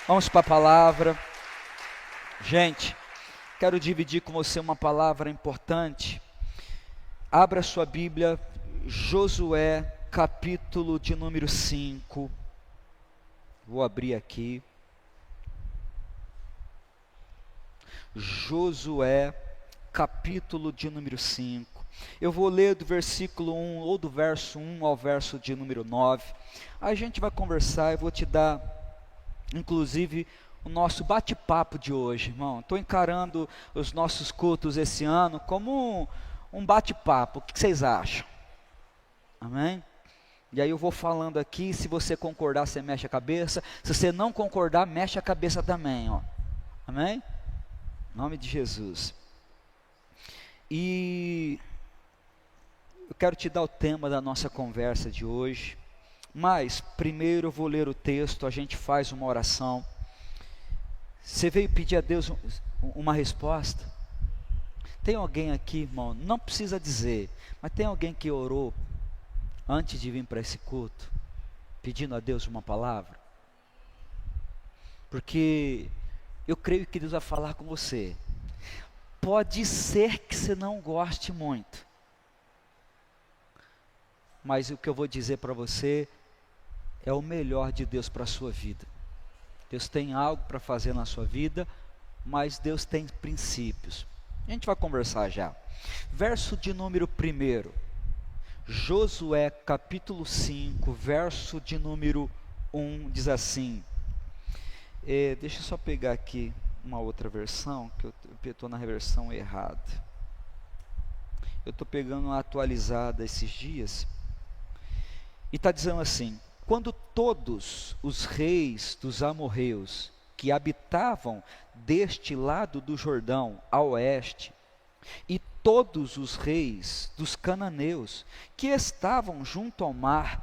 Vamos para a palavra. Gente, quero dividir com você uma palavra importante. Abra sua Bíblia, Josué, capítulo de número 5. Vou abrir aqui. Josué, capítulo de número 5. Eu vou ler do versículo 1, ou do verso 1 ao verso de número 9. Aí a gente vai conversar, eu vou te dar, inclusive, o nosso bate-papo de hoje, irmão. Estou encarando os nossos cultos esse ano como um bate-papo. O que vocês acham? Amém? E aí eu vou falando aqui, se você concordar, você mexe a cabeça. Se você não concordar, mexe a cabeça também, ó. Amém? Em nome de Jesus. E eu quero te dar o tema da nossa conversa de hoje. Mas, primeiro eu vou ler o texto, a gente faz uma oração. Você veio pedir a Deus uma resposta? Tem alguém aqui, irmão, não precisa dizer, mas tem alguém que orou antes de vir para esse culto, pedindo a Deus uma palavra? Porque eu creio que Deus vai falar com você. Pode ser que você não goste muito, mas o que eu vou dizer para você é o melhor de Deus para a sua vida. Deus tem algo para fazer na sua vida, mas Deus tem princípios. A gente vai conversar já. Verso de número 1, Josué capítulo 5, verso de número 1, diz assim. Deixa eu só pegar aqui uma outra versão, que eu estou na versão errada. Eu estou pegando uma atualizada esses dias. E está dizendo assim: quando todos os reis dos amorreus que habitavam deste lado do Jordão a oeste, e todos os reis dos cananeus que estavam junto ao mar,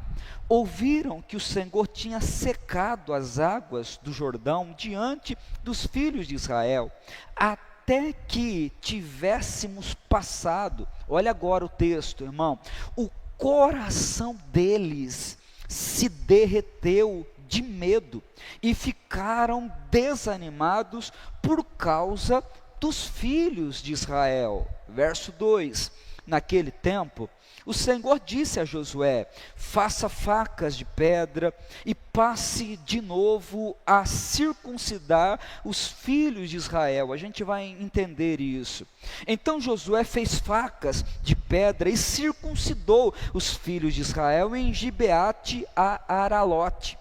ouviram que o Senhor tinha secado as águas do Jordão diante dos filhos de Israel, até que tivéssemos passado, olha agora o texto, irmão, o coração deles se derreteu de medo e ficaram desanimados por causa dos filhos de Israel. Verso 2: naquele tempo, o Senhor disse a Josué: faça facas de pedra e passe de novo a circuncidar os filhos de Israel. A gente vai entender isso. Então Josué fez facas de pedra e circuncidou os filhos de Israel em Gibeate a Aralote.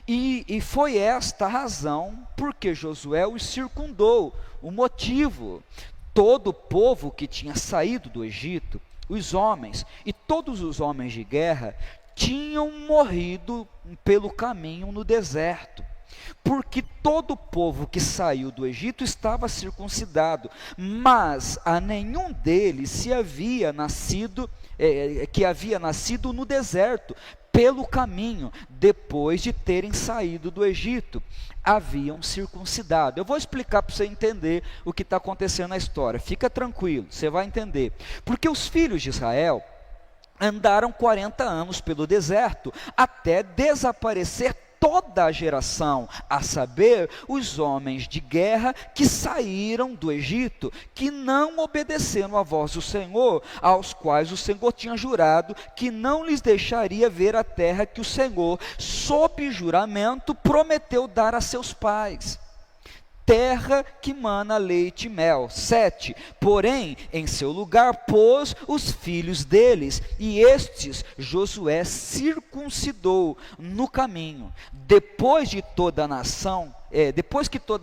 E foi esta a razão porque Josué os circundou, o motivo. Todo o povo que tinha saído do Egito, os homens e todos os homens de guerra, tinham morrido pelo caminho no deserto, porque todo o povo que saiu do Egito estava circuncidado, mas a nenhum deles que havia nascido no deserto, pelo caminho, depois de terem saído do Egito, haviam circuncidado. Eu vou explicar para você entender o que está acontecendo na história. Fica tranquilo, você vai entender. Porque os filhos de Israel andaram 40 anos pelo deserto, até desaparecer toda a geração, a saber, os homens de guerra que saíram do Egito, que não obedeceram à voz do Senhor, aos quais o Senhor tinha jurado que não lhes deixaria ver a terra que o Senhor, sob juramento, prometeu dar a seus pais. Terra que mana leite e mel. 7, porém, em seu lugar pôs os filhos deles, e estes Josué circuncidou no caminho. Depois que toda a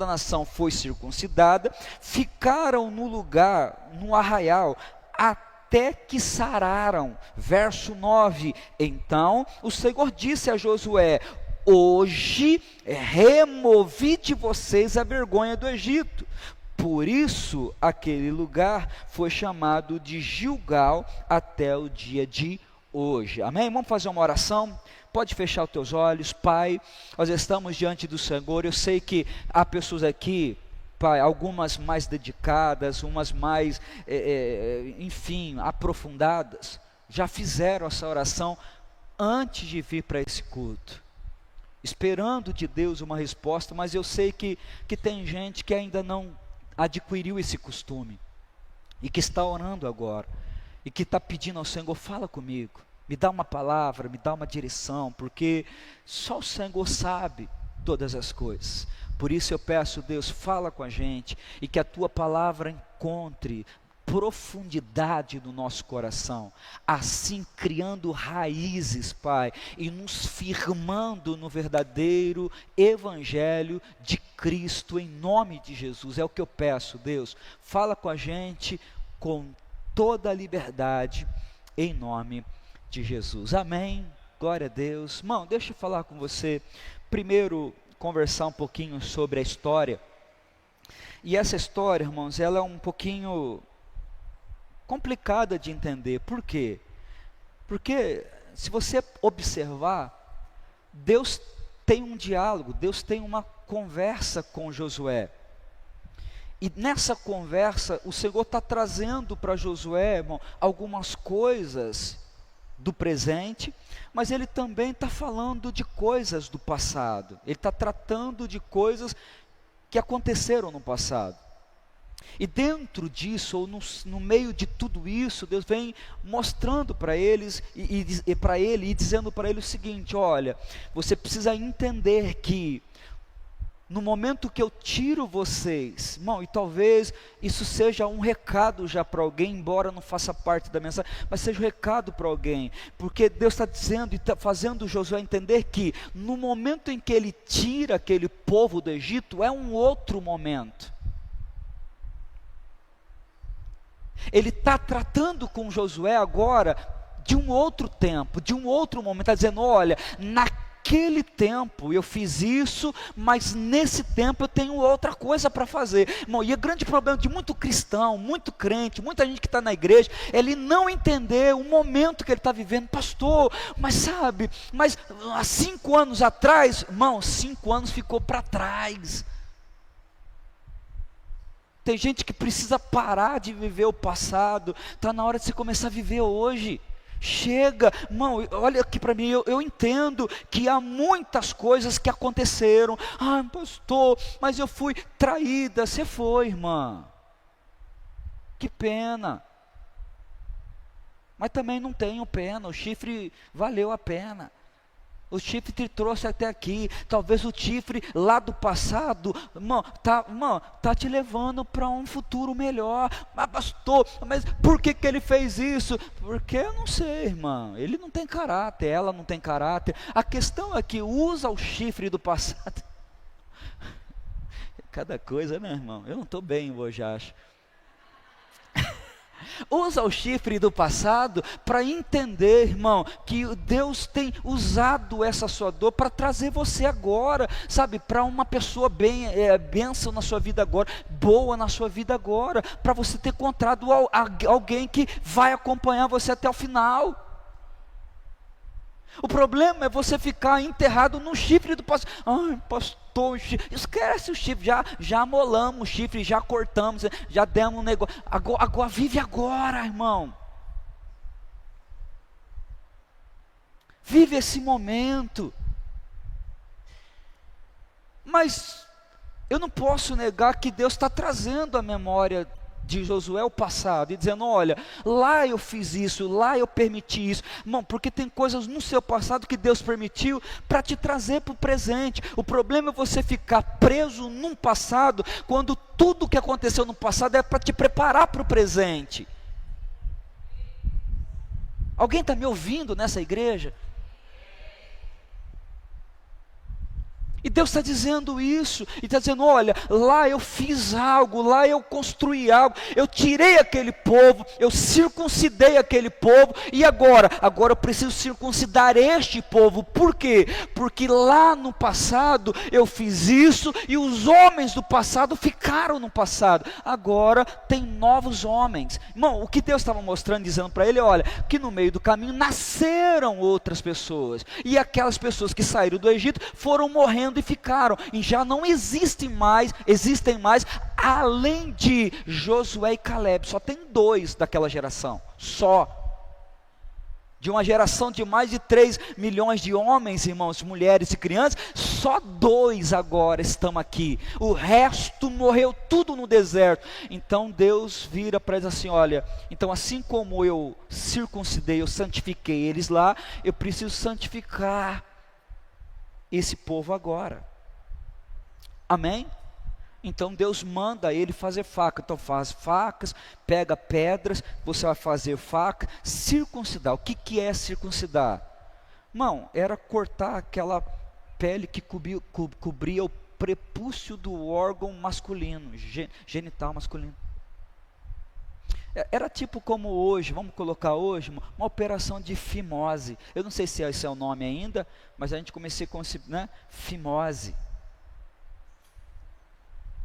nação foi circuncidada, ficaram no lugar, no arraial, até que sararam. Verso 9, então o Senhor disse a Josué: hoje removi de vocês a vergonha do Egito. Por isso aquele lugar foi chamado de Gilgal até o dia de hoje. Amém? Vamos fazer uma oração? Pode fechar os teus olhos. Pai, nós estamos diante do Senhor. Eu sei que há pessoas aqui, Pai, algumas mais dedicadas, umas mais, enfim, aprofundadas, já fizeram essa oração antes de vir para esse culto. esperando de Deus uma resposta, mas eu sei que tem gente que ainda não adquiriu esse costume, e que está orando agora, e que está pedindo ao Senhor: fala comigo, me dá uma palavra, me dá uma direção, porque só o Senhor sabe todas as coisas. Por isso eu peço, Deus, fala com a gente, e que a tua palavra encontre profundidade no nosso coração, assim criando raízes, Pai, e nos firmando no verdadeiro Evangelho de Cristo, em nome de Jesus. É o que eu peço, Deus, fala com a gente com toda a liberdade, em nome de Jesus, amém, glória a Deus. Irmão, deixa eu falar com você, primeiro conversar um pouquinho sobre a história, e essa história, irmãos, ela é um pouquinho complicada de entender. Por quê? Porque se você observar, Deus tem um diálogo, Deus tem uma conversa com Josué, e nessa conversa o Senhor está trazendo para Josué, irmão, algumas coisas do presente, mas Ele também está falando de coisas do passado, Ele está tratando de coisas que aconteceram no passado. E dentro disso, ou no meio de tudo isso, Deus vem mostrando para eles e para ele, e dizendo para ele o seguinte: olha, você precisa entender que no momento que eu tiro vocês, irmão, e talvez isso seja um recado já para alguém, embora não faça parte da mensagem, mas seja um recado para alguém, porque Deus está dizendo e está fazendo Josué entender que no momento em que ele tira aquele povo do Egito, é um outro momento. Ele está tratando com Josué agora de um outro tempo, de um outro momento. Está dizendo: olha, naquele tempo eu fiz isso, mas nesse tempo eu tenho outra coisa para fazer. Irmão, e o grande problema de muito cristão, muito crente, muita gente que está na igreja, é ele não entender o momento que ele está vivendo. Pastor, mas sabe, mas há 5 anos atrás, irmão, 5 anos ficou para trás. Tem gente que precisa parar de viver o passado, está na hora de você começar a viver hoje. Chega, irmão, olha aqui para mim, eu entendo que há muitas coisas que aconteceram. Ah, pastor, mas eu fui traída. Você foi, irmã, que pena, mas também não tenho pena, o chifre valeu a pena. O chifre te trouxe até aqui. Talvez o chifre lá do passado, irmão, tá te levando para um futuro melhor. Mas pastor, mas por que ele fez isso? Porque eu não sei, irmão. Ele não tem caráter, ela não tem caráter. A questão é que usa o chifre do passado. Cada coisa, né, irmão? Eu não estou bem hoje, acho. Usa o chifre do passado para entender, irmão, que Deus tem usado essa sua dor para trazer você agora, sabe, para uma pessoa bênção na sua vida agora, boa na sua vida agora, para você ter encontrado alguém que vai acompanhar você até o final. O problema é você ficar enterrado no chifre do passado. Ai, pastor, esquece o chifre, já amolamos o chifre, já cortamos, já demos um negócio. Agora vive agora, irmão. Vive esse momento. Mas eu não posso negar que Deus está trazendo a memória de Josué o passado, e dizendo: olha, lá eu fiz isso, lá eu permiti isso, irmão, porque tem coisas no seu passado que Deus permitiu para te trazer para o presente. O problema é você ficar preso num passado, quando tudo que aconteceu no passado é para te preparar para o presente. Alguém está me ouvindo nessa igreja? E Deus está dizendo isso, e está dizendo: olha, lá eu fiz algo, lá eu construí algo, eu tirei aquele povo, eu circuncidei aquele povo, e agora eu preciso circuncidar este povo. Por quê? Porque lá no passado eu fiz isso, e os homens do passado ficaram no passado, agora tem novos homens. Irmão, o que Deus estava mostrando, dizendo para ele: olha, que no meio do caminho nasceram outras pessoas, e aquelas pessoas que saíram do Egito foram morrendo e ficaram, e já não existem mais, além de Josué e Caleb, só tem 2 daquela geração, só. De uma geração de mais de 3 milhões de homens, irmãos, mulheres e crianças, só 2 agora estão aqui. O resto morreu tudo no deserto. Então Deus vira para eles assim: olha, então assim como eu circuncidei, eu santifiquei eles lá, eu preciso santificar esse povo agora. Amém? Então Deus manda ele fazer faca. Então faz facas, pega pedras, você vai fazer faca, circuncidar. O que é circuncidar? Irmão, era cortar aquela pele que cobria o prepúcio do órgão masculino, genital masculino. Era tipo como hoje, vamos colocar hoje, uma operação de fimose. Eu não sei se esse é o nome ainda, mas a gente comecei com fimose.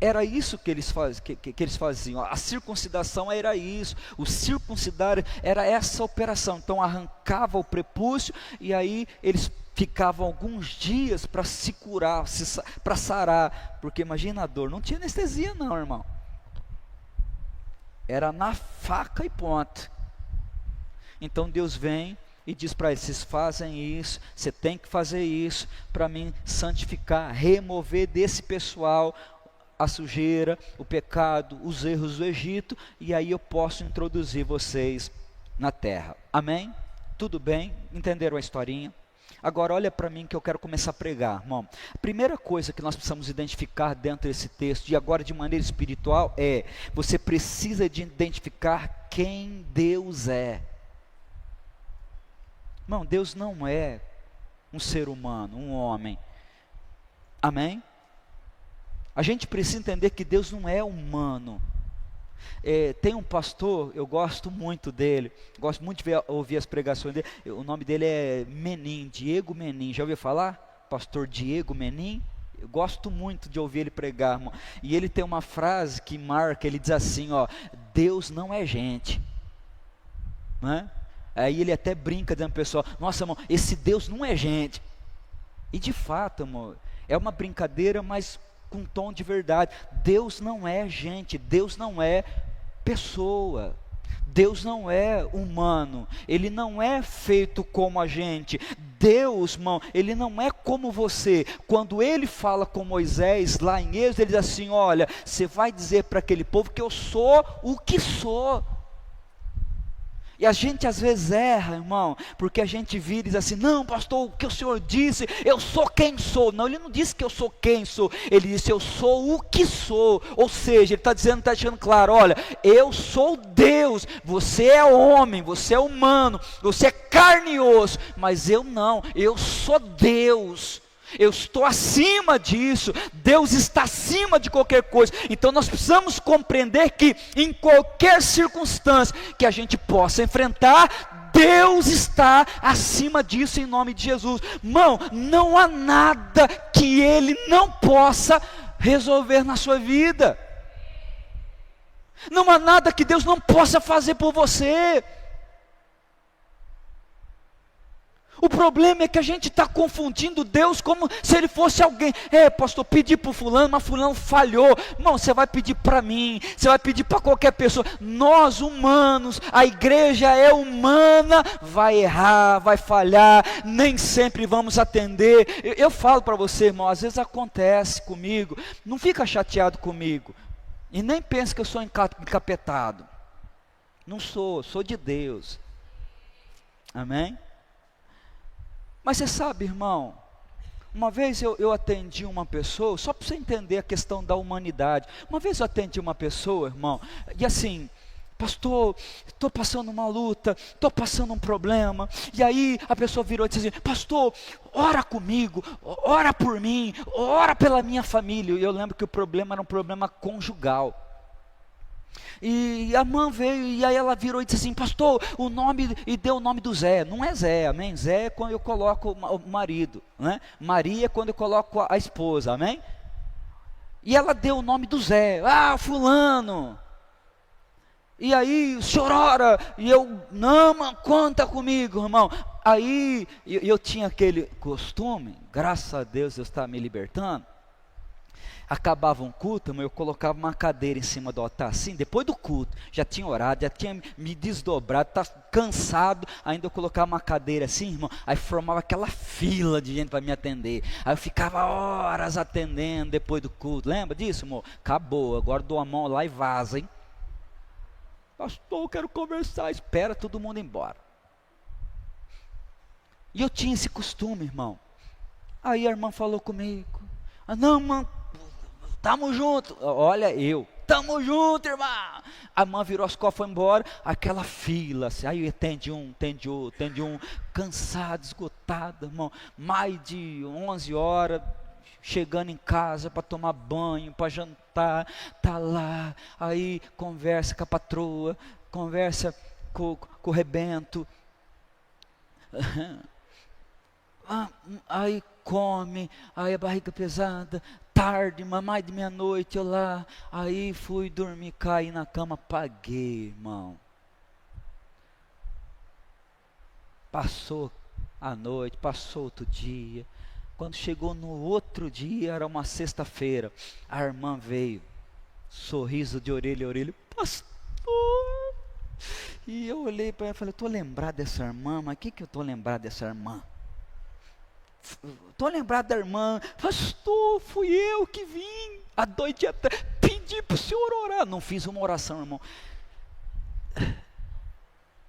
Era isso que eles faziam, a circuncidação era isso, o circuncidar era essa operação. Então arrancava o prepúcio e aí eles ficavam alguns dias para se curar, para sarar, porque imagina a dor, não tinha anestesia não, irmão, era na faca e ponto. Então Deus vem e diz para eles: vocês fazem isso, você tem que fazer isso, para mim santificar, remover desse pessoal a sujeira, o pecado, os erros do Egito, e aí eu posso introduzir vocês na terra. Amém? Tudo bem? Entenderam a historinha? Agora olha para mim que eu quero começar a pregar, irmão. A primeira coisa que nós precisamos identificar dentro desse texto, e agora de maneira espiritual, é: você precisa de identificar quem Deus é. Irmão, Deus não é um ser humano, um homem. Amém? A gente precisa entender que Deus não é humano. Tem um pastor, eu gosto muito dele, gosto muito de ouvir as pregações dele. O nome dele é Menin, Diego Menin. Já ouviu falar? Pastor Diego Menin. Eu gosto muito de ouvir ele pregar, irmão. E ele tem uma frase que marca, ele diz assim, ó: Deus não é gente, né? Aí ele até brinca dizendo, pessoal: nossa, irmão, esse Deus não é gente. E de fato, irmão, é uma brincadeira, mas com um tom de verdade. Deus não é gente, Deus não é pessoa, Deus não é humano, Ele não é feito como a gente. Deus, irmão, Ele não é como você. Quando Ele fala com Moisés lá em Êxodo, Ele diz assim: olha, você vai dizer para aquele povo que eu sou o que sou. E a gente às vezes erra, irmão, porque a gente vira e diz assim: não, pastor, o que o senhor disse, eu sou quem sou. Não, ele não disse que eu sou quem sou, ele disse eu sou o que sou. Ou seja, ele está dizendo, está deixando claro: olha, eu sou Deus, você é homem, você é humano, você é carne e osso, mas eu não, eu sou Deus. Eu estou acima disso, Deus está acima de qualquer coisa. Então nós precisamos compreender que em qualquer circunstância que a gente possa enfrentar, Deus está acima disso, em nome de Jesus. Irmão, não há nada que Ele não possa resolver na sua vida. Não há nada que Deus não possa fazer por você. O problema é que a gente está confundindo Deus como se Ele fosse alguém. Pastor, pedi para o fulano, mas fulano falhou. Irmão, você vai pedir para mim, você vai pedir para qualquer pessoa. Nós humanos, a igreja é humana, vai errar, vai falhar, nem sempre vamos atender. Eu falo para você, irmão, às vezes acontece comigo, não fica chateado comigo, e nem pensa que eu sou encapetado. Não sou de Deus. Amém? Mas você sabe, irmão, uma vez eu atendi uma pessoa, só para você entender a questão da humanidade. Uma vez eu atendi uma pessoa, irmão, e assim: pastor, estou passando uma luta, estou passando um problema. E aí a pessoa virou e disse assim: pastor, ora comigo, ora por mim, ora pela minha família. E eu lembro que o problema era um problema conjugal. E a irmã veio, e aí ela virou e disse assim: pastor, o nome, e deu o nome do Zé. Não é Zé, amém? Zé é quando eu coloco o marido, né? Maria é quando eu coloco a esposa, amém? E ela deu o nome do Zé. Fulano. E aí, o senhor ora, e eu: não, mano, conta comigo, irmão. Aí, eu tinha aquele costume, graças a Deus, Deus está me libertando. Acabava um culto, irmão, eu colocava uma cadeira em cima do altar, assim, depois do culto, já tinha orado, já tinha me desdobrado, tá cansado, ainda eu colocava uma cadeira assim, irmão, aí formava aquela fila de gente para me atender, aí eu ficava horas atendendo depois do culto, lembra disso, irmão? Acabou, agora dou a mão lá e vaza, hein? Pastor, eu quero conversar, espera todo mundo ir embora. E eu tinha esse costume, irmão. Aí a irmã falou comigo, não, irmão, tamo junto, olha eu, tamo junto, irmã. A irmã virou as costas, foi embora, aquela fila, assim, aí atende um, cansado, esgotado, irmão, mais de 11 horas, chegando em casa para tomar banho, para jantar, tá lá, aí conversa com a patroa, conversa com o rebento, aí come, aí a barriga pesada, tarde, mais de meia-noite eu lá, aí fui dormir, caí na cama, apaguei, irmão. Passou a noite, passou outro dia, quando chegou no outro dia, era uma sexta-feira, a irmã veio, sorriso de orelha a orelha, pastor, e eu olhei para ela e falei, estou lembrado dessa irmã, mas o que eu estou lembrado dessa irmã? Estou lembrado da irmã, pastor, fui eu que vim, há 2 dias atrás, pedi para o senhor orar, não fiz uma oração, irmão,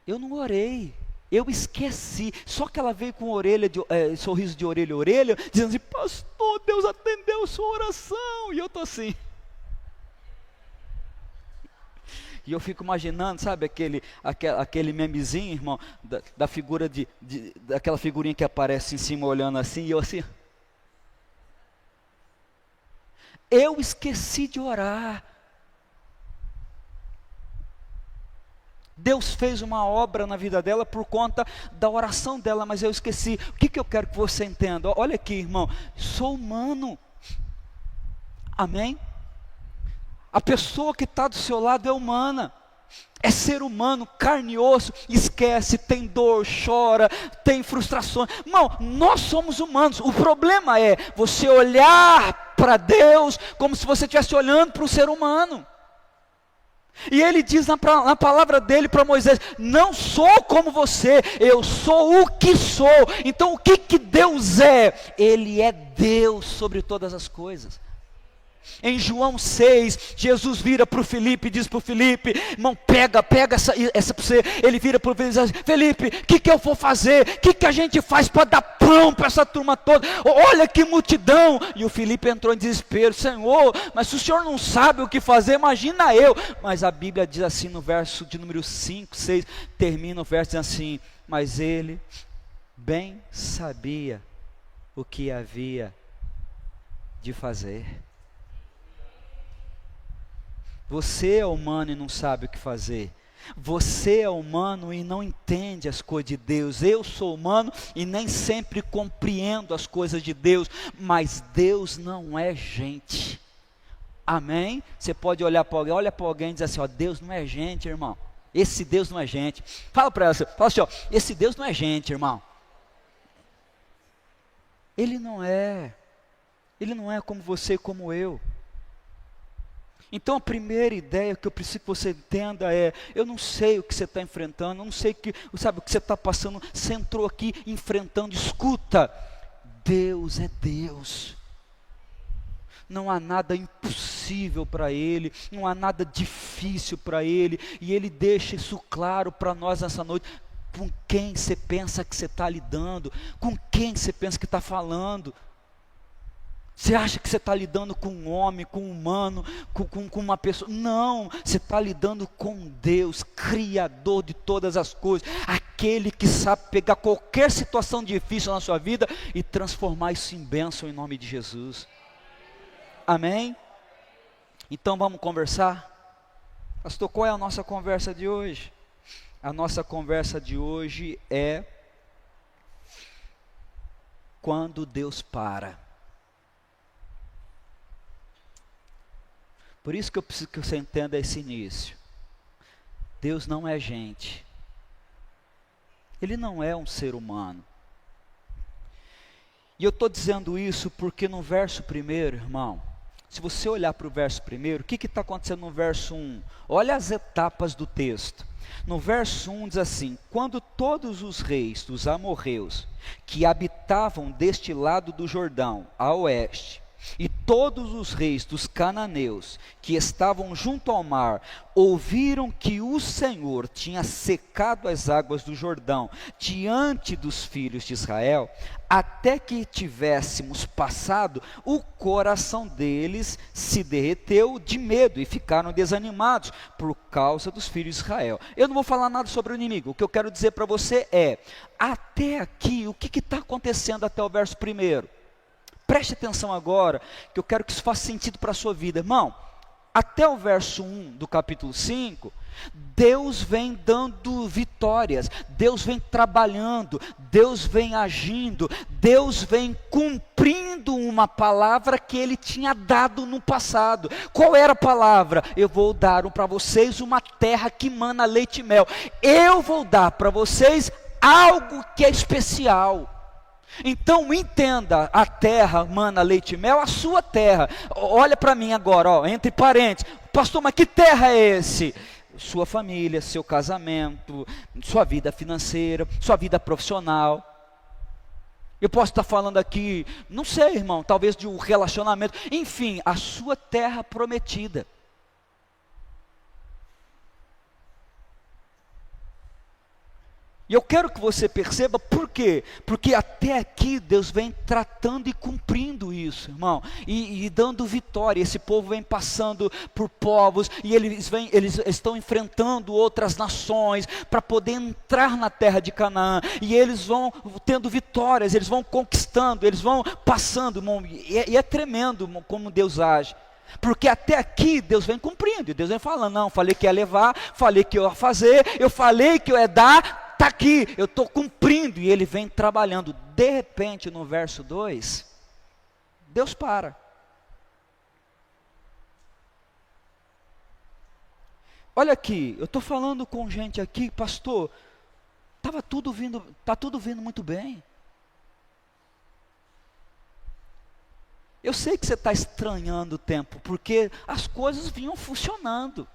eu não orei, eu esqueci, só que ela veio com sorriso de orelha a orelha, dizendo assim, pastor, Deus atendeu a sua oração, e eu estou assim, e eu fico imaginando, sabe, aquele memezinho, irmão, da figura daquela figurinha que aparece em cima olhando assim, e eu assim, eu esqueci de orar. Deus fez uma obra na vida dela por conta da oração dela, mas eu esqueci. O que eu quero que você entenda? Olha aqui, irmão, sou humano, amém? A pessoa que está do seu lado é humana, é ser humano, carne e osso, esquece, tem dor, chora, tem frustrações. Irmão, nós somos humanos, o problema é você olhar para Deus como se você estivesse olhando para um ser humano. E ele diz na palavra dele para Moisés, não sou como você, eu sou o que sou. Então o que Deus é? Ele é Deus sobre todas as coisas. Em João 6, Jesus vira para o Felipe e diz para o Felipe, irmão, pega essa para você. Ele vira para o Felipe e diz, Felipe, o que eu vou fazer? O que a gente faz para dar pão para essa turma toda? Olha que multidão. E o Felipe entrou em desespero, Senhor, mas se o Senhor não sabe o que fazer, imagina eu. Mas a Bíblia diz assim no verso de número 5, 6, termina o verso dizendo assim, mas ele bem sabia o que havia de fazer. Você é humano e não sabe o que fazer. Você é humano e não entende as coisas de Deus. Eu sou humano e nem sempre compreendo as coisas de Deus. Mas Deus não é gente. Amém? Você pode olhar para alguém, olha para alguém e dizer assim, ó, Deus não é gente, irmão. Esse Deus não é gente. Fala para ela, fala assim, ó, esse Deus não é gente, irmão. Ele não é como você e como eu. Então a primeira ideia que eu preciso que você entenda é, eu não sei o que você está enfrentando, eu não sei o que você está passando, você entrou aqui enfrentando, escuta, Deus é Deus, não há nada impossível para Ele, não há nada difícil para Ele, e Ele deixa isso claro para nós nessa noite. Com quem você pensa que você está lidando, com quem você pensa que está falando? Você acha que você está lidando com um homem, com um humano, com uma pessoa? Não, você está lidando com Deus, Criador de todas as coisas, aquele que sabe pegar qualquer situação difícil na sua vida e transformar isso em bênção em nome de Jesus. Amém? Então vamos conversar? Pastor, qual é a nossa conversa de hoje? A nossa conversa de hoje é quando Deus para. Por isso que eu preciso que você entenda esse início. Deus não é gente. Ele não é um ser humano. E eu estou dizendo isso porque no verso primeiro, irmão, Se você olhar para o verso primeiro, o que está acontecendo no verso 1? Olha as etapas do texto. No verso 1 diz assim: quando todos os reis dos amorreus que habitavam deste lado do Jordão, a oeste, e todos os reis dos cananeus que estavam junto ao mar, ouviram que o Senhor tinha secado as águas do Jordão diante dos filhos de Israel, até que tivéssemos passado, o coração deles se derreteu de medo e ficaram desanimados por causa dos filhos de Israel. Eu não vou falar nada sobre o inimigo, o que eu quero dizer para você é, até aqui, o que está acontecendo até o verso 1? Preste atenção agora, que eu quero que isso faça sentido para a sua vida. Irmão, até o verso 1 do capítulo 5, Deus vem dando vitórias, Deus vem trabalhando, Deus vem agindo, Deus vem cumprindo uma palavra que Ele tinha dado no passado. Qual era a palavra? Eu vou dar para vocês uma terra que mana leite e mel. Eu vou dar para vocês algo que é especial. Então entenda, a terra mana leite e mel, a sua terra. Olha para mim agora, ó, entre parênteses, pastor, mas que terra é esse? Sua família, seu casamento, sua vida financeira, sua vida profissional. Eu posso estar falando aqui, não sei, irmão, talvez de um relacionamento, enfim, a sua terra prometida. E eu quero que você perceba por quê? Porque até aqui Deus vem tratando e cumprindo isso, irmão, e dando vitória. Esse povo vem passando por povos, e eles estão enfrentando outras nações, para poder entrar na terra de Canaã, e eles vão tendo vitórias, eles vão conquistando, eles vão passando, irmão, e é tremendo como Deus age. Porque até aqui Deus vem cumprindo, e Deus vem falando, não, falei que ia levar, falei que eu ia fazer, eu falei que eu ia dar, está aqui, eu estou cumprindo, e Ele vem trabalhando. De repente, no verso 2, Deus para. Olha aqui, eu estou falando com gente aqui, pastor, está tudo vindo muito bem. Eu sei que você está estranhando o tempo, porque as coisas vinham funcionando.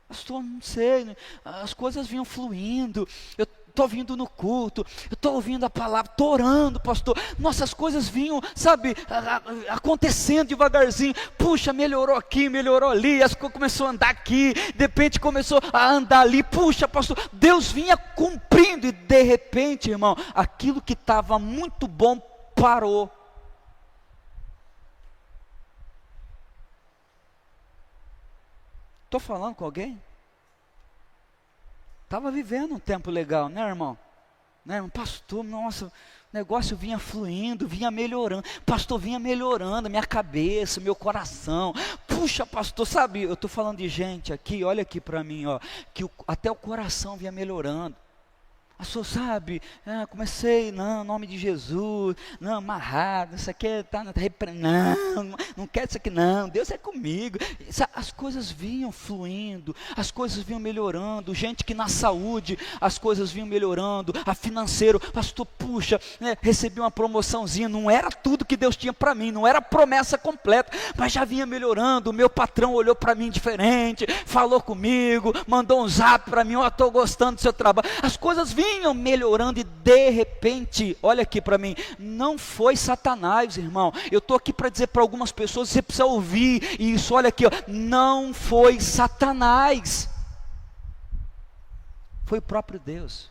Pastor, não sei, as coisas vinham fluindo, eu estou vindo no culto, eu estou ouvindo a palavra, estou orando, pastor. Nossas coisas vinham, sabe, acontecendo devagarzinho. Puxa, melhorou aqui, melhorou ali, as coisas começou a andar aqui, de repente começou a andar ali. Puxa, pastor, Deus vinha cumprindo, e de repente, irmão, aquilo que estava muito bom parou. Estou falando com alguém? Estava vivendo um tempo legal, né, irmão? Né, irmão? Pastor, nossa, o negócio vinha fluindo, vinha melhorando. Pastor, vinha melhorando, minha cabeça, meu coração. Puxa, pastor, sabe, eu estou falando de gente aqui, olha aqui para mim, ó, que até o coração vinha melhorando. Pastor, sabe, comecei, não, em nome de Jesus, não, amarrado, isso aqui está não quero isso aqui não, Deus é comigo. As coisas vinham fluindo, as coisas vinham melhorando, gente que na saúde, as coisas vinham melhorando, a financeiro, pastor, puxa, recebi uma promoçãozinha, não era tudo que Deus tinha para mim, não era a promessa completa, mas já vinha melhorando, o meu patrão olhou para mim diferente, falou comigo, mandou um zap para mim, estou gostando do seu trabalho, as coisas vinham melhorando, e de repente, olha aqui para mim, não foi Satanás, irmão. Eu estou aqui para dizer para algumas pessoas, você precisa ouvir isso, olha aqui, ó, não foi Satanás, foi o próprio Deus.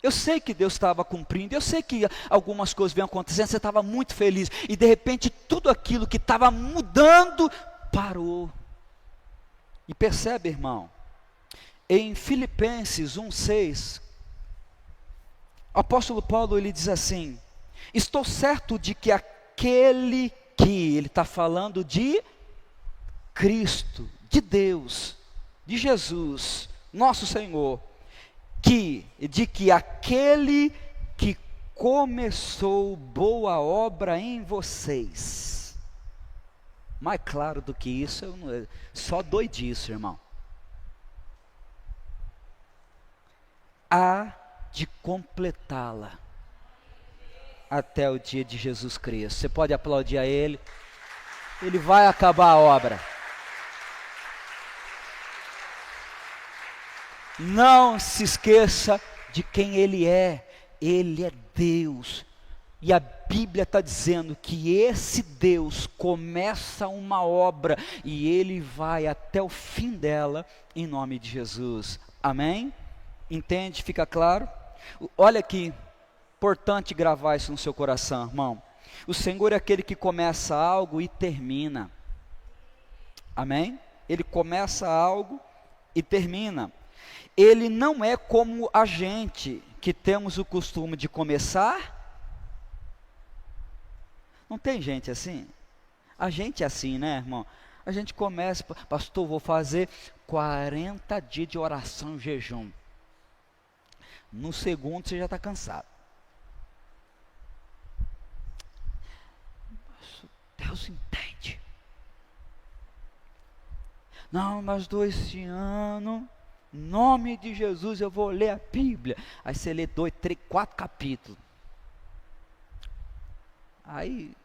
Eu sei que Deus estava cumprindo, eu sei que algumas coisas vinham acontecendo, você estava muito feliz, e de repente tudo aquilo que estava mudando, parou. E percebe, irmão, em Filipenses 1,6, o apóstolo Paulo, ele diz assim, estou certo de que aquele que, ele está falando de Cristo, de Deus, de Jesus, nosso Senhor, de que aquele que começou boa obra em vocês, mais claro do que isso, só doidice, irmão, há de completá-la. até o dia de Jesus Cristo. Você pode aplaudir a Ele? Ele vai acabar a obra. Não se esqueça de quem Ele é. Ele é Deus. E a Bíblia está dizendo que esse Deus começa uma obra e Ele vai até o fim dela, em nome de Jesus. Amém? Entende? Fica claro? Olha aqui, importante gravar isso no seu coração, irmão. O Senhor é aquele que começa algo e termina. Amém? Ele começa algo e termina. Ele não é como a gente, que temos o costume de começar. Não tem gente assim? A gente é assim, né, irmão? A gente começa, pastor, vou fazer 40 dias de oração e jejum. No segundo você já está cansado. Deus entende. Não, mas esse ano, em nome de Jesus, eu vou ler a Bíblia. Aí você lê 2, 3, 4 capítulos. Aí,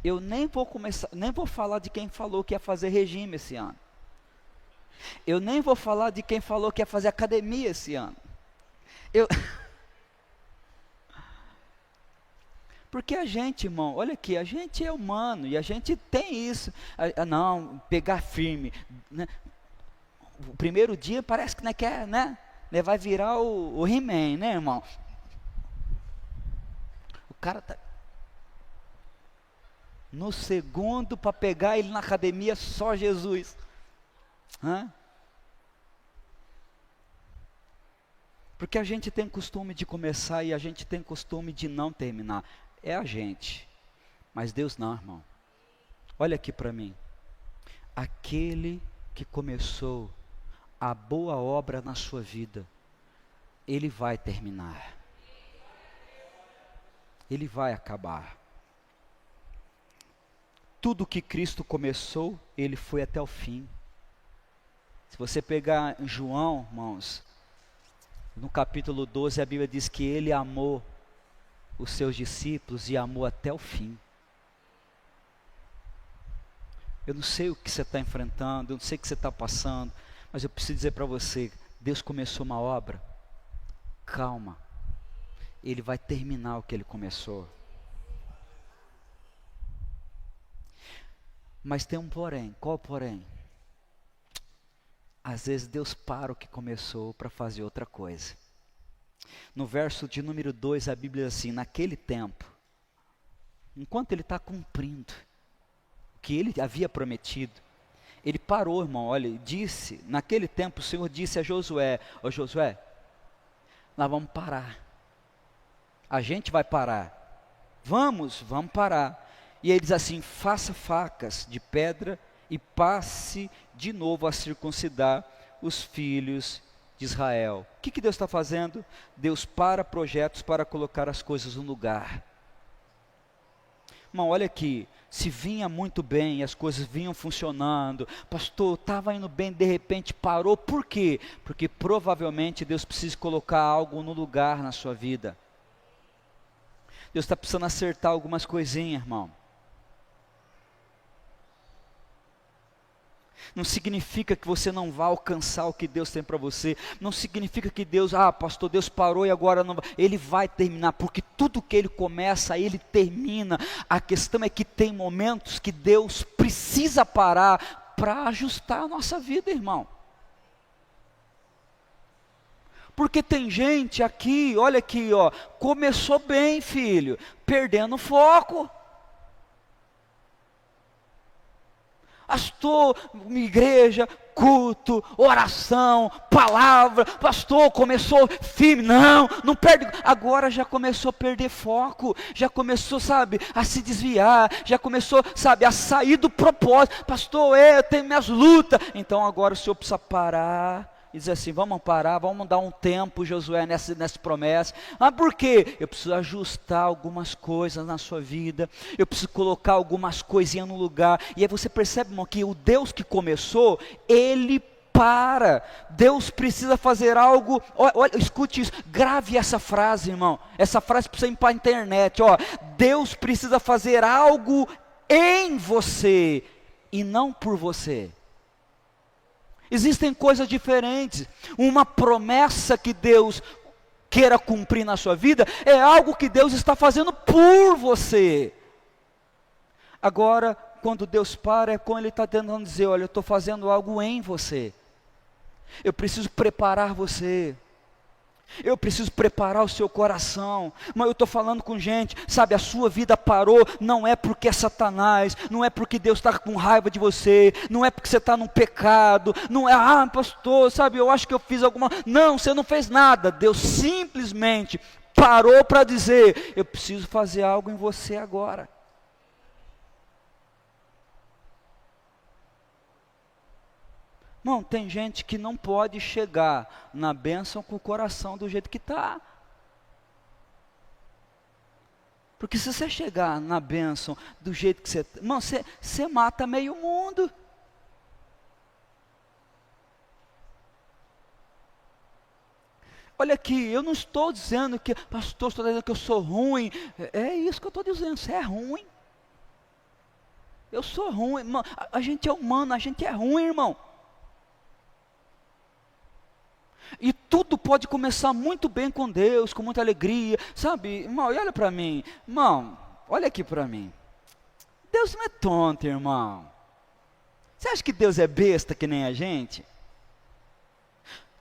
eu nem vou começar, nem vou falar de quem falou que ia fazer regime esse ano. Eu nem vou falar de quem falou que ia fazer academia esse ano. Porque a gente, irmão, olha aqui, a gente é humano e a gente tem isso. Não, pegar firme. Né? O primeiro dia parece que não quer, né? Vai virar o He-Man, né, irmão? O cara tá no segundo, para pegar ele na academia, só Jesus. Porque a gente tem costume de começar e a gente tem costume de não terminar. É a gente. Mas Deus não, irmão. Olha aqui para mim. Aquele que começou a boa obra na sua vida, Ele vai terminar. Ele vai acabar. Tudo que Cristo começou, Ele foi até o fim. Se você pegar João, irmãos, no capítulo 12, a Bíblia diz que Ele amou os seus discípulos e amou até o fim. Eu não sei o que você está enfrentando, eu não sei o que você está passando, mas eu preciso dizer para você, Deus começou uma obra, calma, Ele vai terminar o que Ele começou. Mas tem um porém. Qual o porém? Às vezes Deus para o que começou para fazer outra coisa. No verso de número 2, a Bíblia diz assim, naquele tempo, enquanto Ele está cumprindo o que Ele havia prometido, Ele parou, irmão, olha, disse, naquele tempo o Senhor disse a Josué, ô Josué, nós vamos parar. A gente vai parar. Vamos parar. E ele diz assim, faça facas de pedra e passe de novo a circuncidar os filhos de Israel. O que Deus está fazendo? Deus para projetos para colocar as coisas no lugar. Irmão, olha aqui, se vinha muito bem, as coisas vinham funcionando, pastor, estava indo bem, de repente parou, por quê? Porque provavelmente Deus precisa colocar algo no lugar na sua vida. Deus está precisando acertar algumas coisinhas, irmão. Não significa que você não vai alcançar o que Deus tem para você. Não significa que Deus, pastor, Deus parou e agora não vai. Ele vai terminar, porque tudo que Ele começa, Ele termina. A questão é que tem momentos que Deus precisa parar para ajustar a nossa vida, irmão. Porque tem gente aqui, olha aqui, começou bem, filho, perdendo foco. Pastor, igreja, culto, oração, palavra, pastor, começou firme, não perde, agora já começou a perder foco, já começou, a se desviar, já começou, a sair do propósito, pastor, eu tenho minhas lutas, então agora o Senhor precisa parar, e dizer assim, vamos parar, vamos dar um tempo, Josué, nessa promessa. Por quê? Eu preciso ajustar algumas coisas na sua vida, eu preciso colocar algumas coisinhas no lugar, e aí você percebe, irmão, que o Deus que começou, Ele para. Deus precisa fazer algo. Olha, escute isso, grave essa frase, irmão. Essa frase precisa ir para a internet. Deus precisa fazer algo em você e não por você. Existem coisas diferentes. Uma promessa que Deus queira cumprir na sua vida é algo que Deus está fazendo por você. Agora, quando Deus para, é quando Ele está tentando dizer: olha, eu estou fazendo algo em você. Eu preciso preparar você. Eu preciso preparar o seu coração. Mas eu estou falando com gente, sabe, a sua vida parou, não é porque é Satanás, não é porque Deus está com raiva de você, não é porque você está num pecado, não é, pastor, sabe, eu acho que eu fiz alguma... Não, você não fez nada. Deus simplesmente parou para dizer: eu preciso fazer algo em você agora. Irmão, tem gente que não pode chegar na bênção com o coração do jeito que está. Porque se você chegar na bênção do jeito que você está, irmão, você mata meio mundo. Olha aqui, eu não estou dizendo que, pastor, estou dizendo que eu sou ruim. É isso que eu estou dizendo, você é ruim. Eu sou ruim, irmão. A gente é humano, a gente é ruim, irmão. E tudo pode começar muito bem com Deus, com muita alegria, sabe, irmão, olha para mim, irmão, olha aqui para mim, Deus não é tonto, irmão. Você acha que Deus é besta que nem a gente?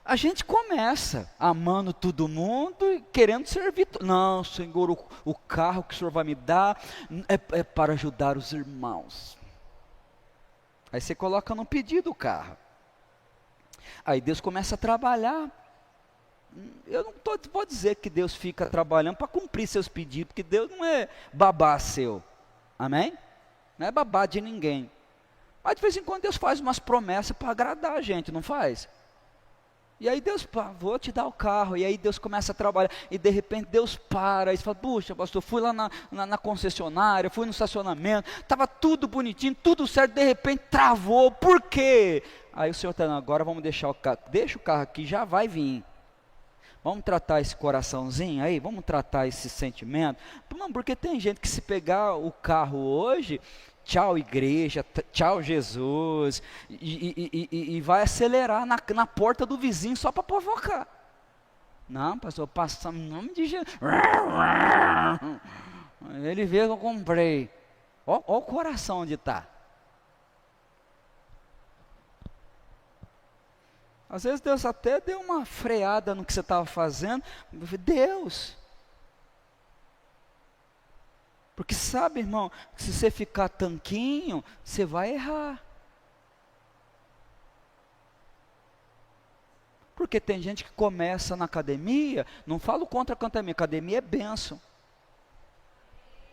A gente começa amando todo mundo e querendo servir, não, Senhor, o carro que o Senhor vai me dar é para ajudar os irmãos. Aí você coloca no pedido o carro. Aí Deus começa a trabalhar. Eu não vou dizer que Deus fica trabalhando para cumprir seus pedidos, porque Deus não é babá seu, amém? Não é babá de ninguém. Mas de vez em quando Deus faz umas promessas para agradar a gente, não faz? E aí Deus, vou te dar o carro, e aí Deus começa a trabalhar, e de repente Deus para, e fala: puxa, pastor, fui lá na concessionária, fui no estacionamento, estava tudo bonitinho, tudo certo, de repente travou, por quê? Aí o Senhor está: agora vamos deixar o carro, deixa o carro aqui, já vai vir. Vamos tratar esse coraçãozinho aí, vamos tratar esse sentimento. Não, porque tem gente que se pegar o carro hoje, tchau igreja, tchau Jesus, e vai acelerar na porta do vizinho só para provocar. Não, pastor, passa em nome de Jesus. Ele vê que eu comprei. Ó o coração onde está. Às vezes Deus até deu uma freada no que você estava fazendo. Deus. Porque sabe, irmão, se você ficar tanquinho, você vai errar. Porque tem gente que começa na academia, não falo contra a academia é bênção.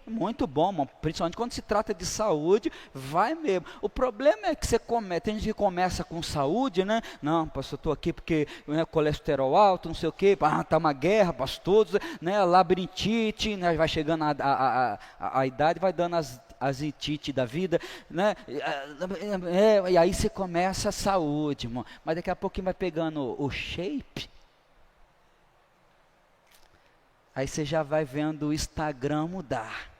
Muito bom, irmão, principalmente quando se trata de saúde, vai mesmo. O problema é que tem gente que começa com saúde, né? Não, pastor, estou aqui porque colesterol alto, não sei o quê, está uma guerra, pastor, né? Labirintite, né? Vai chegando a idade, vai dando as itite da vida, né? E aí você começa a saúde, irmão. Mas daqui a pouquinho vai pegando o shape. Aí você já vai vendo o Instagram mudar.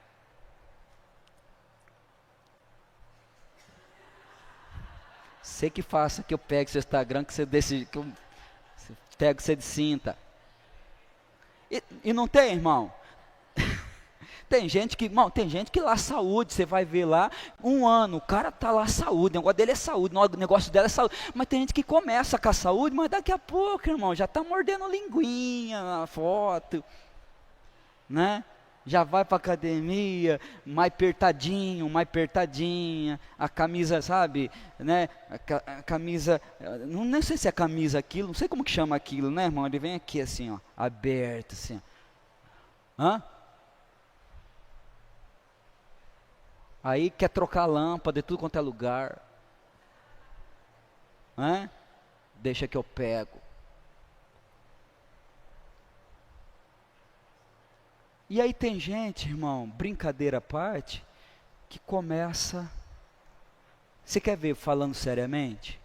Você que faça que eu pegue seu Instagram, que você decide, que eu pego você de cinta. E não tem, irmão? Tem gente que lá saúde, você vai ver lá, 1 ano, o cara tá lá saúde, o negócio dele é saúde, o negócio dela é saúde. Mas tem gente que começa com a saúde, mas daqui a pouco, irmão, já está mordendo linguinha na foto, né? Já vai para academia, mais apertadinha, a camisa, sabe, né, a camisa, não sei se é camisa aquilo, não sei como que chama aquilo, né, irmão, ele vem aqui assim, ó, aberto assim, hã? Aí quer trocar a lâmpada de tudo quanto é lugar, né? Deixa que eu pego. E aí tem gente, irmão, brincadeira à parte, que começa... Você quer ver falando seriamente?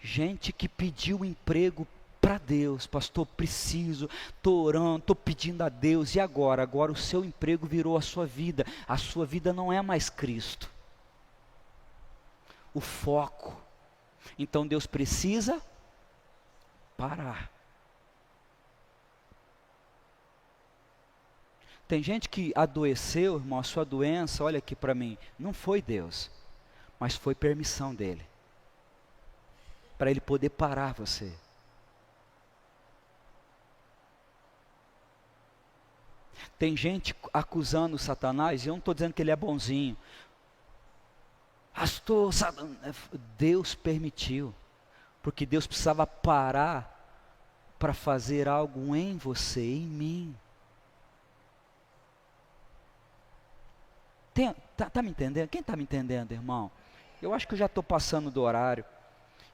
Gente que pediu emprego para Deus, pastor, preciso, estou orando, estou pedindo a Deus, e agora? Agora o seu emprego virou a sua vida não é mais Cristo, o foco. Então Deus precisa parar. Tem gente que adoeceu, irmão, a sua doença, olha aqui para mim, não foi Deus, mas foi permissão dele, para ele poder parar você. Tem gente acusando Satanás, e eu não estou dizendo que ele é bonzinho. Pastor, Deus permitiu, porque Deus precisava parar para fazer algo em você, em mim. Tá me entendendo? Quem está me entendendo, irmão? Eu acho que eu já estou passando do horário.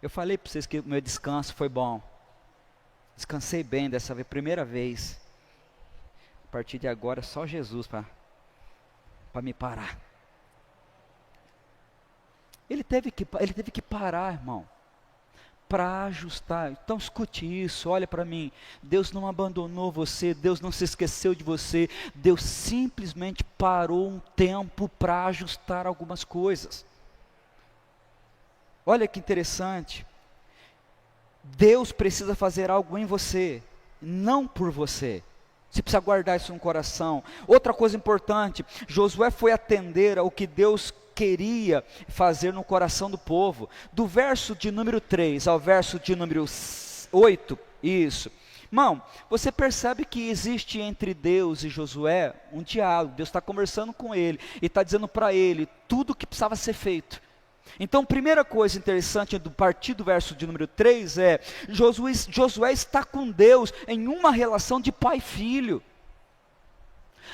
Eu falei para vocês que o meu descanso foi bom. Descansei bem dessa vez, primeira vez. A partir de agora, só Jesus para me parar. Ele teve que parar, irmão, para ajustar. Então escute isso, olha para mim. Deus não abandonou você, Deus não se esqueceu de você. Deus simplesmente parou um tempo para ajustar algumas coisas. Olha que interessante. Deus precisa fazer algo em você, não por você. Você precisa guardar isso no coração. Outra coisa importante, Josué foi atender ao que Deus queria fazer no coração do povo. Do verso de número 3 ao verso de número 8, isso. Irmão, você percebe que existe entre Deus e Josué um diálogo. Deus está conversando com ele e está dizendo para ele tudo o que precisava ser feito. Então, primeira coisa interessante do partir do verso de número 3 é, Josué está com Deus em uma relação de pai e filho.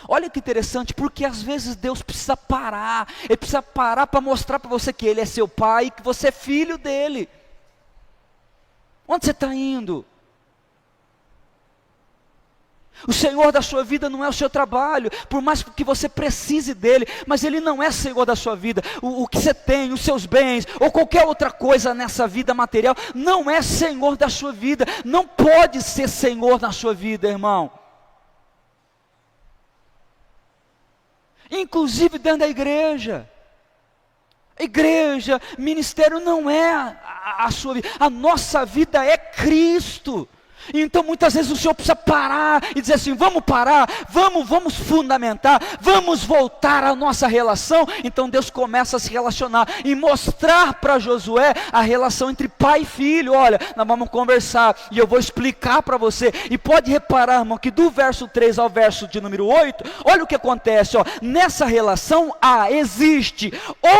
Olha que interessante, porque às vezes Deus precisa parar, Ele precisa parar para mostrar para você que Ele é seu pai e que você é filho dEle. Onde você está indo? O Senhor da sua vida não é o seu trabalho, por mais que você precise dEle, mas Ele não é Senhor da sua vida. O que você tem, os seus bens, ou qualquer outra coisa nessa vida material, não é Senhor da sua vida, não pode ser Senhor na sua vida, irmão. Inclusive dentro da igreja. Igreja, ministério não é a sua vida, a nossa vida é Cristo. Então muitas vezes o Senhor precisa parar e dizer assim, vamos parar, vamos fundamentar, vamos voltar à nossa relação. Então Deus começa a se relacionar e mostrar para Josué a relação entre pai e filho. Olha, nós vamos conversar e eu vou explicar para você. E pode reparar, irmão, que do verso 3 ao verso de número 8, olha o que acontece, ó. Nessa relação existe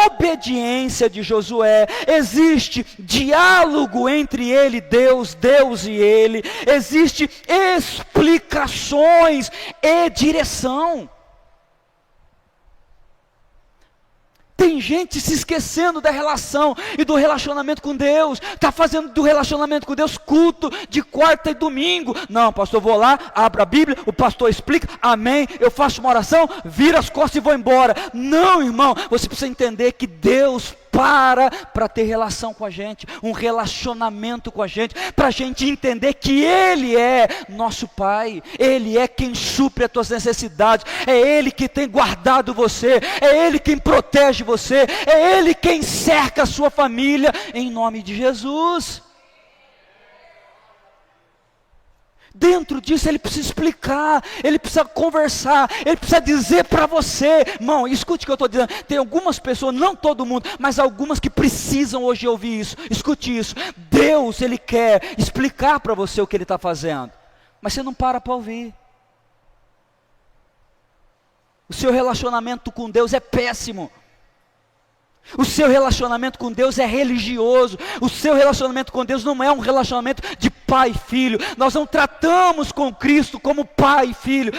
obediência de Josué, existe diálogo entre ele, Deus e ele, existe explicações e direção. Tem gente se esquecendo da relação e do relacionamento com Deus, está fazendo do relacionamento com Deus culto de quarta e domingo. Não, pastor, eu vou lá, abro a Bíblia, o pastor explica, amém, eu faço uma oração, viro as costas e vou embora. Não, irmão, você precisa entender que Deus para ter relação com a gente, um relacionamento com a gente, para a gente entender que Ele é nosso Pai, Ele é quem supre as tuas necessidades, é Ele que tem guardado você, é Ele quem protege você, é Ele quem cerca a sua família, em nome de Jesus. Dentro disso Ele precisa explicar, Ele precisa conversar, Ele precisa dizer para você, irmão, escute o que eu estou dizendo, tem algumas pessoas, não todo mundo, mas algumas que precisam hoje ouvir isso, escute isso, Deus Ele quer explicar para você o que Ele está fazendo, mas você não para ouvir. O seu relacionamento com Deus é péssimo. O seu relacionamento com Deus é religioso. O seu relacionamento com Deus não é um relacionamento de pai e filho. Nós não tratamos com Cristo como pai e filho.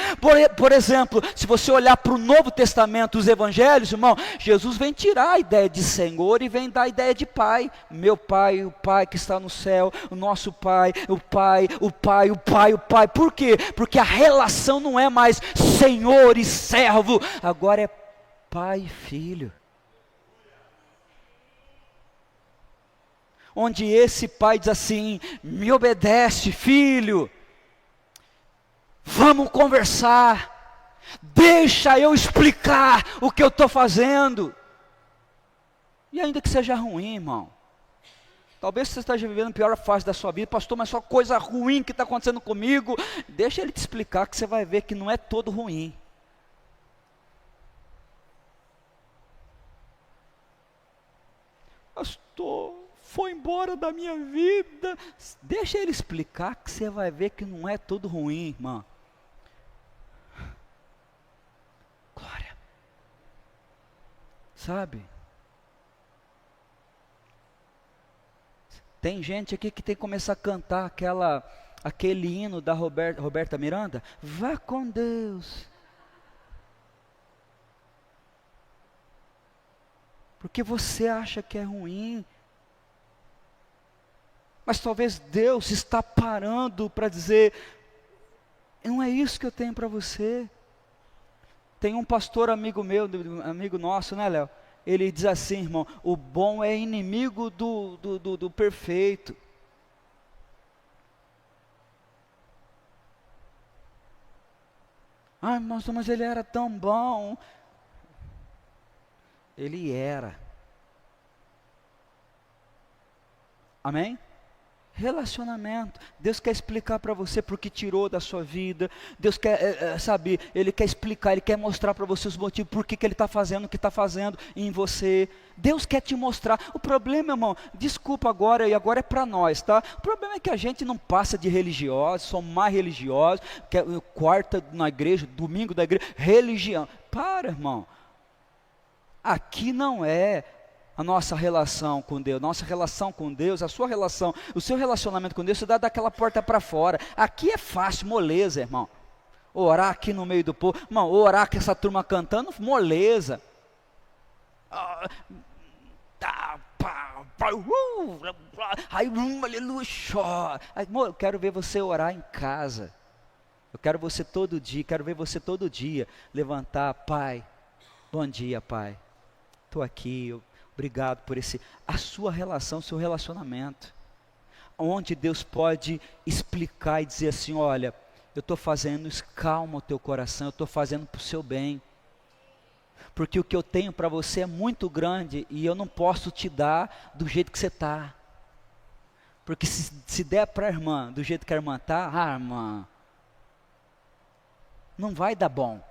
Por exemplo, se você olhar para o Novo Testamento, os Evangelhos, irmão, Jesus vem tirar a ideia de Senhor e vem dar a ideia de Pai. Meu Pai, o Pai que está no céu, o nosso Pai, o Pai, o Pai, o Pai, o Pai. Por quê? Porque a relação não é mais Senhor e servo, agora é Pai e Filho. onde esse pai diz assim: me obedece, filho, vamos conversar, deixa eu explicar o que eu estou fazendo. E ainda que seja ruim, irmão, talvez você esteja vivendo a pior fase da sua vida, pastor, mas só coisa ruim que está acontecendo comigo. Deixa ele te explicar, que você vai ver que não é todo ruim. Pastor, foi embora da minha vida. Deixa ele explicar, que você vai ver que não é todo ruim, irmão. Glória. Sabe? Tem gente aqui que tem que começar a cantar aquele hino da Roberta Miranda. Vá com Deus. Porque você acha que é ruim. Mas talvez Deus está parando para dizer: não é isso que eu tenho para você. Tem um pastor amigo meu, amigo nosso, né, Léo? Ele diz assim, irmão: o bom é inimigo do perfeito. Ah, mas ele era tão bom. Ele era. Amém? Relacionamento. Deus quer explicar para você porque tirou da sua vida. Deus quer, sabe, Ele quer explicar, Ele quer mostrar para você os motivos por que Ele está fazendo o que está fazendo em você. Deus quer te mostrar. O problema, irmão, desculpa agora, e agora é para nós, tá? O problema é que a gente não passa de religiosos, somos mais religiosos, que é quarta na igreja, domingo da igreja, religião. Para, irmão. Aqui não é a nossa relação com Deus. Nossa relação com Deus, a sua relação, o seu relacionamento com Deus, você dá daquela porta para fora. Aqui é fácil, moleza, irmão. Orar aqui no meio do povo, irmão, orar com essa turma cantando, moleza. Aleluia, chora. Eu quero ver você orar em casa. Eu quero você todo dia, quero ver você todo dia levantar: Pai, bom dia, Pai. Estou aqui, obrigado por a sua relação, seu relacionamento, onde Deus pode explicar e dizer assim: olha, eu estou fazendo isso, calma o teu coração, eu estou fazendo para o seu bem, porque o que eu tenho para você é muito grande, e eu não posso te dar do jeito que você está, porque se der para a irmã do jeito que a irmã está, irmã, não vai dar bom.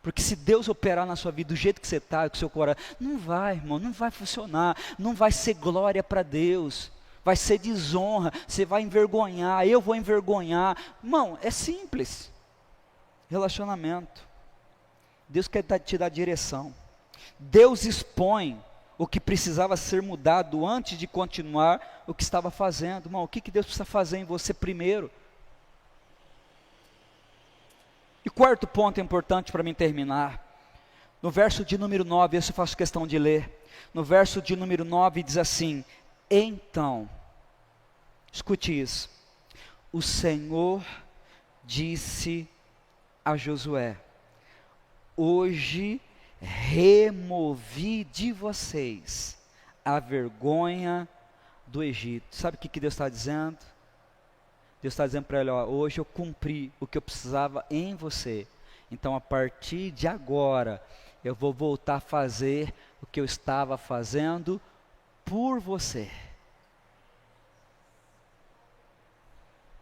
Porque se Deus operar na sua vida do jeito que você está, com o seu coração, não vai, irmão, não vai funcionar, não vai ser glória para Deus, vai ser desonra, você vai envergonhar, eu vou envergonhar. Irmão, é simples. Relacionamento. Deus quer te dar direção. Deus expõe o que precisava ser mudado antes de continuar o que estava fazendo. Irmão, o que Deus precisa fazer em você primeiro? E quarto ponto importante para mim terminar, no verso de número 9, esse eu faço questão de ler, no verso de número 9 diz assim: então, escute isso, o Senhor disse a Josué: hoje removi de vocês a vergonha do Egito. Sabe o que Deus está dizendo? Deus está dizendo para ele: hoje eu cumpri o que eu precisava em você, então a partir de agora, eu vou voltar a fazer o que eu estava fazendo por você.